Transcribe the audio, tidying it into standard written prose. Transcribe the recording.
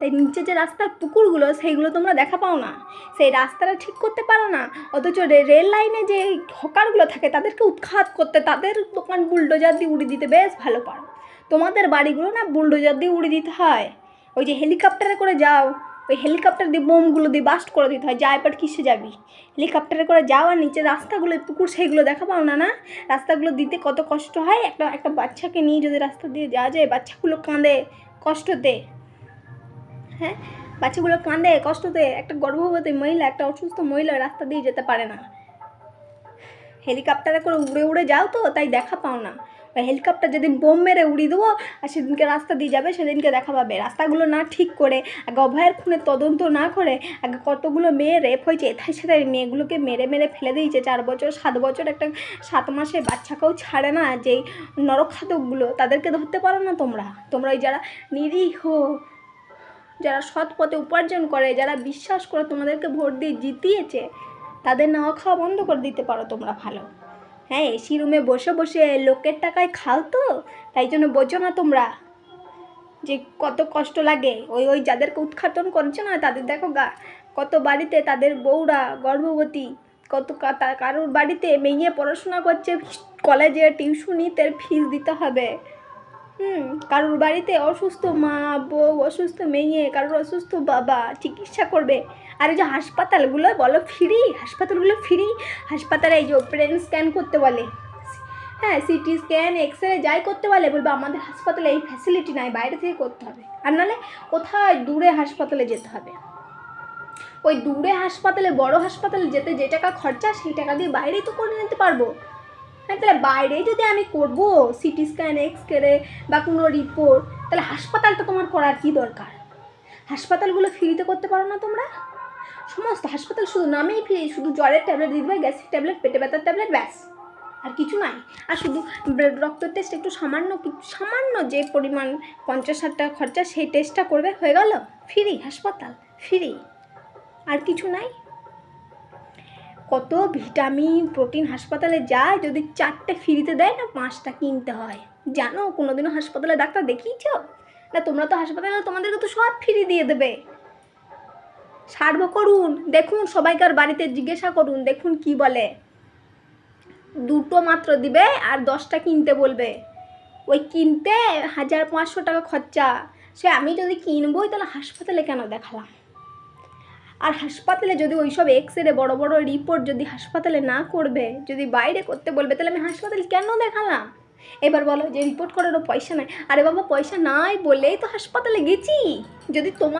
তাই নিচে যে রাস্তার পুকুরগুলো সেইগুলো তোমরা দেখা পাও না, সেই রাস্তাটা ঠিক করতে পারো না, অথচ রেল লাইনে যে হকারগুলো থাকে তাদেরকে উৎখাত করতে, তাদের দোকান বুলডোজার দিয়ে উড়িয়ে দিতে বেশ ভালো পারো। তোমাদের বাড়িগুলো না বুলডোজার দিয়ে উড়িয়ে দিতে হয়। ওই যে হেলিকপ্টারে করে যাও, ওই হেলিকপ্টার দিয়ে বোমগুলো দিয়ে বাস্ট করে দিতে হয়। যা এবার কিসে যাবি, হেলিকপ্টারে করে যাও, আর নিচে রাস্তাগুলো পুকুর সেইগুলো দেখা পাও না। না, রাস্তাগুলো দিতে কত কষ্ট হয়। একটা বাচ্চাকে নিয়ে যদি রাস্তা দিয়ে যাওয়া যায়, বাচ্চাগুলো কাঁদে কষ্টতে। হ্যাঁ, বাচ্চাগুলো কাঁদে কষ্টতে। একটা গর্ভবতী মহিলা, একটা অসুস্থ মহিলা রাস্তা দিয়ে যেতে পারে না। হেলিকপ্টারে করে উড়ে উড়ে যাও তো, তাই দেখা পাও না। ওই হেলিকপ্টার যেদিন বোম মেরে উড়িয়ে দেবো আর সেদিনকে রাস্তা দিয়ে যাবে, সেদিনকে দেখা পাবে। রাস্তাগুলো না ঠিক করে, আগে অভয়ের খুনের তদন্ত না করে, আগে কতগুলো মেয়ে রেপ হয়েছে, এথায় সেথায় মেয়েগুলোকে মেরে মেরে ফেলে দিয়েছে। 4 বছর 7 বছর একটা 7 মাসের বাচ্চাকেও ছাড়ে না। যেই নরখাদকগুলো, তাদেরকে ধরতে পারো না তোমরা। তোমরা ওই যারা নিরীহ, যারা সৎ পথে উপার্জন করে, যারা বিশ্বাস করে তোমাদেরকে ভোট দিয়ে জিতিয়েছে, তাদের নেওয়া খাওয়া বন্ধ করে দিতে পারো তোমরা ভালো। হ্যাঁ, এসি রুমে বসে বসে লোকের টাকায় খাও তো, তাই জন্য বোঝো না তোমরা যে কত কষ্ট লাগে। ওই যাদেরকে উৎখাটন করছে না, তাদের দেখো কত বাড়িতে তাদের বউরা গর্ভবতী, কত কারোর বাড়িতে মেয়ে পড়াশোনা করছে, কলেজে টিউশনিতে ফিস দিতে হবে। কারোর বাড়িতে অসুস্থ মা, বউ, অসুস্থ মেয়ে, কারোর অসুস্থ বাবা চিকিৎসা করবে। আর এই যে হাসপাতালগুলো বলো ফ্রি, হাসপাতালগুলো ফ্রি। হাসপাতালে এই যে ব্রেন স্ক্যান করতে বলে, হ্যাঁ, সিটি স্ক্যান, এক্স-রে যাই করতে বলে, বলবে আমাদের হাসপাতালে এই ফ্যাসিলিটি নাই, বাইরে থেকে করতে হবে। আর নাহলে কোথায় দূরে হাসপাতালে যেতে হবে। ওই দূরে হাসপাতালে, বড় হাসপাতালে যেতে যে টাকা খরচা, সেই টাকা দিয়ে বাইরেই তো করে নিতে পারবো। হ্যাঁ, তাহলে বাইরে যদি আমি করবো সিটি স্ক্যান, এক্স-রে বা কোনো রিপোর্ট, তাহলে হাসপাতালটা তোমার করার কী দরকার? হাসপাতালগুলো ফ্রিতে করতে পারো না তোমরা? সমস্ত হাসপাতাল শুধু নামেই ফ্রি, শুধু জ্বরের ট্যাবলেট দিয়ে দেবে, গ্যাসের ট্যাবলেট, পেটে ব্যথার ট্যাবলেট, ব্যাস, আর কিছু নাই। আর শুধু রক্ত টেস্ট, একটু সামান্য যে পরিমাণ 50-60 টাকা খরচা, সেই টেস্টটা করবে, হয়ে গেল ফ্রি। হাসপাতাল ফ্রি, আর কিছু নাই। কত ভিটামিন প্রোটিন হাসপাতালে যায়, যদি 4টে ফ্রিতে দেয় না, 5টা কিনতে হয়। জানো, কোনোদিনও হাসপাতালে ডাক্তার দেখিয়েছ না? তোমরা তো হাসপাতালে, তোমাদেরকে তো সব ফ্রি দিয়ে দেবে। সার্ভ করুন, দেখুন, সবাইকার বাড়িতে জিজ্ঞাসা করুন, দেখুন কি বলে। 2টো মাত্র দিবে আর 10টা কিনতে বলবে। ওই কিনতে 1500 টাকা খরচা। সে আমি যদি কিনবই, তাহলে হাসপাতালে কেন দেখালাম? আর হাসপাতালে যদি ওইসব এক্স-রে, বড় বড় রিপোর্ট যদি হাসপাতালে না করবে, যদি বাইরে করতে বলবে, তাহলে আমি হাসপাতালে কেন দেখালাম? এবার বলো যে রিপোর্ট করারও পয়সা নাই। আরে বাবা, পয়সা নাই বলেই তো হাসপাতালে গেছি। যদি তোমার